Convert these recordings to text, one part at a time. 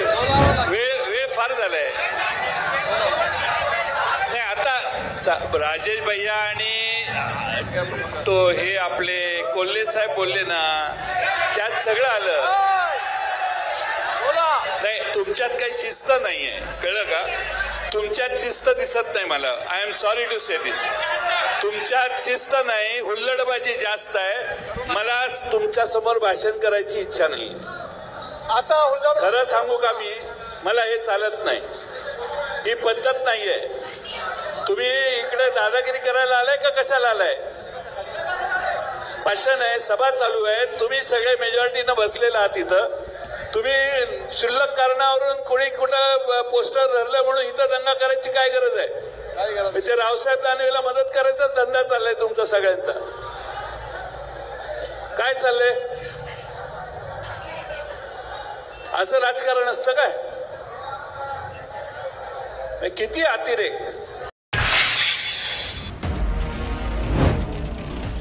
वेळ फार झालाय. नाही आता राजेश भैया आणि तो हे आपले कोल्हे साहेब बोलले ना, त्यात सगळं आलं. नाही तुमच्यात काही शिस्त नाहीये, कळलं का? तुमच्यात शिस्त दिसत नाही मला. आय एम सॉरी टू से दिस. तुमच्यात शिस्त नाही, हुल्लडबाजी जास्त आहे. मला तुमच्या समोर भाषण करायची इच्छा नाही. आता खरं सांगू का मी, मला हे चालत नाही, ही पद्धत नाहीये. तुम्ही इकडे दादागिरी करायला आलाय का कशाला आलाय? भाषण आहे, सभा चालू आहे, तुम्ही सगळे मेजॉरिटीनं बसलेला आहात इथं. तुम्ही शिल्लक कारणावरून कोणी कुठं पोस्टर धरलं म्हणून इथं दंगा करायची काय गरज आहे? इथे रावसाहेब दानवेला मदत करायचा धंदा चाललाय तुमचा सगळ्यांचा. काय चाललंय? असं राजकारण असतं काय? किती अतिरेक.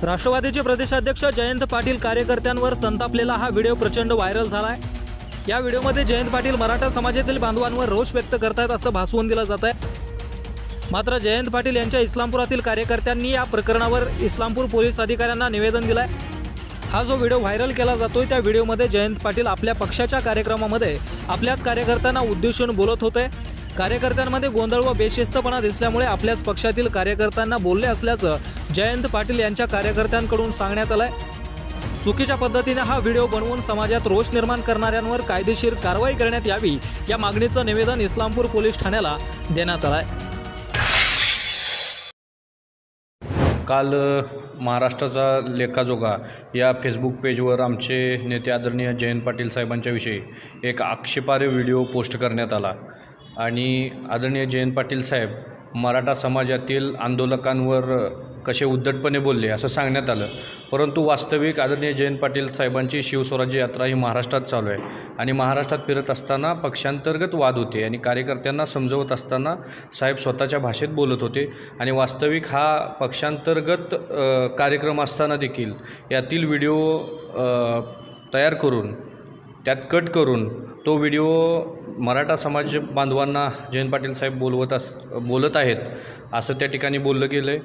राष्ट्रवादीचे प्रदेशाध्यक्ष जयंत पाटील कार्यकर्त्यांवर संतापलेला हा व्हिडिओ प्रचंड व्हायरल झालाय. या व्हिडिओमध्ये जयंत पाटील मराठा समाजातील बांधवांवर रोष व्यक्त करतायत असं भासवून दिलं जात आहे. मात्र जयंत पाटील यांच्या इस्लामपुरातील कार्यकर्त्यांनी या प्रकरणावर इस्लामपूर पोलीस अधिकाऱ्यांना निवेदन दिलंय. हा जो व्हिडिओ व्हायरल केला जातोय त्या व्हिडिओमध्ये जयंत पाटील आपल्या पक्षाच्या कार्यक्रमामध्ये आपल्याच कार्यकर्त्यांना उद्देशून बोलत होते. कार्यकर्त्यांमध्ये गोंधळ व बेशिस्तपणा दिसल्यामुळे आपल्याच पक्षातील कार्यकर्त्यांना बोलले असल्याचं जयंत पाटील यांच्या कार्यकर्त्यांकडून सांगण्यात आलंय. चुकीच्या पद्धतीने हा व्हिडिओ बनवून समाजात रोष निर्माण करणाऱ्यांवर कायदेशीर कारवाई करण्यात यावी या मागणीचं निवेदन इस्लामपूर पोलीस ठाण्याला देण्यात आलंय. काल महाराष्ट्राचा लेखाजोगा या फेसबुक पेजवर आमचे नेते आदरणीय जयंत पाटील साहेबांच्या विषयी एक आक्षेपार्ह व्हिडिओ पोस्ट करण्यात आला आणि आदरणीय जयंत पाटील साहेब मराठा समाजातील आंदोलकांवर कसे उद्धटपणे बोलले असं सांगण्यात आलं. परंतु वास्तविक आदरणीय जयंत पाटील साहेबांची शिवस्वराज्य यात्रा ही महाराष्ट्रात चालू आहे आणि महाराष्ट्रात फिरत असताना पक्षांतर्गत वाद होते आणि कार्यकर्त्यांना समजवत असताना साहेब स्वतःच्या भाषेत बोलत होते आणि वास्तविक हा पक्षांतर्गत कार्यक्रम असताना देखील यातील व्हिडिओ तयार करून त्यात कट करून तो व्हिडिओ मराठा समाज बांधवांना जयंत पाटील साहेब बोलत आहेत असं त्या ठिकाणी बोललं गेलं आहे.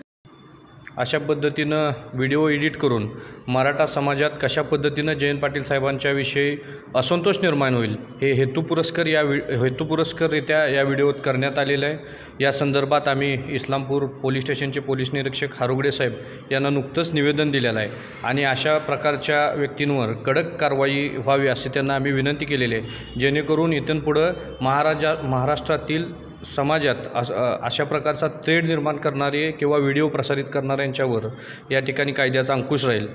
अशा पद्धतीनं व्हिडिओ एडिट करून मराठा समाजात कशा पद्धतीनं जयंत पाटील साहेबांच्या विषयी असंतोष निर्माण होईल हे हेतुपुरस्कररित्या या व्हिडिओत करण्यात आलेलं आहे. या संदर्भात आम्ही इस्लामपूर पोलीस स्टेशनचे पोलीस निरीक्षक हारुगडे साहेब यांना नुकतंच निवेदन दिलेलं आहे आणि अशा प्रकारच्या व्यक्तींवर कडक कारवाई व्हावी असे त्यांना आम्ही विनंती केलेली आहे, जेणेकरून इथून पुढं महाराष्ट्रातील समाजात अशा प्रकारचा तेढ निर्माण करणारे किंवा व्हिडिओ प्रसारित करणाऱ्यांच्यावर या ठिकाणी कायद्याचा अंकुश राहील.